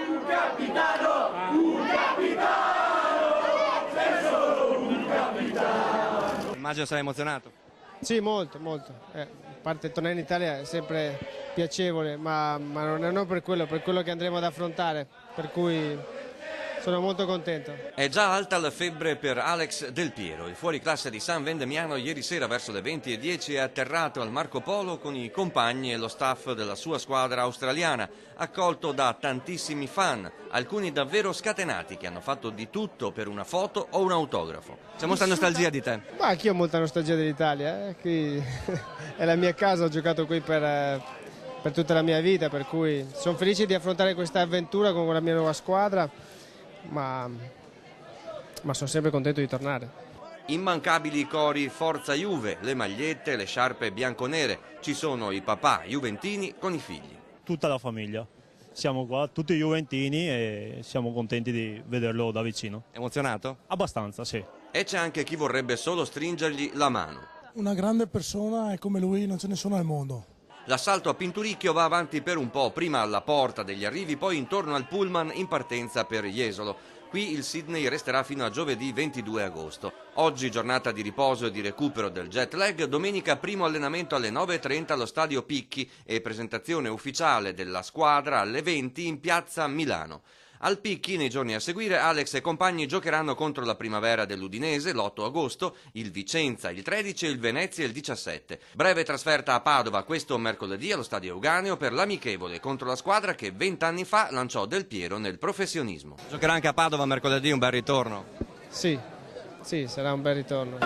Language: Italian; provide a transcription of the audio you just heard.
un capitano, un capitano, sei solo un capitano. Immagino sei emozionato. Sì, molto, molto. A parte tornare in Italia è sempre piacevole, ma non per quello che andremo ad affrontare, per cui sono molto contento. È già alta la febbre per Alex Del Piero. Il fuoriclasse di San Vendemiano ieri sera verso le 20:10 è atterrato al Marco Polo con i compagni e lo staff della sua squadra australiana, accolto da tantissimi fan, alcuni davvero scatenati che hanno fatto di tutto per una foto o un autografo. C'è molta nostalgia di te. Ma anch'io ho molta nostalgia dell'Italia, qui è la mia casa, ho giocato qui per tutta la mia vita, per cui sono felice di affrontare questa avventura con la mia nuova squadra. Ma sono sempre contento di tornare. Immancabili i cori Forza Juve, le magliette, le sciarpe bianconere. Ci sono i papà juventini con i figli. Tutta la famiglia. Siamo qua, tutti juventini, e siamo contenti di vederlo da vicino. Emozionato? Abbastanza, sì. E c'è anche chi vorrebbe solo stringergli la mano. Una grande persona e come lui non ce ne sono al mondo. L'assalto a Pinturicchio va avanti per un po', prima alla porta degli arrivi, poi intorno al pullman in partenza per Jesolo. Qui il Sydney resterà fino a giovedì 22 agosto. Oggi giornata di riposo e di recupero del jet lag, domenica primo allenamento alle 9:30 allo stadio Picchi e presentazione ufficiale della squadra alle 20 in piazza Milano. Al Picchi, nei giorni a seguire, Alex e compagni giocheranno contro la Primavera dell'Udinese l'8 agosto, il Vicenza il 13 e il Venezia il 17. Breve trasferta a Padova questo mercoledì allo Stadio Euganeo per l'amichevole contro la squadra che 20 anni fa lanciò Del Piero nel professionismo. Giocherà anche a Padova mercoledì, un bel ritorno. Sì, sarà un bel ritorno.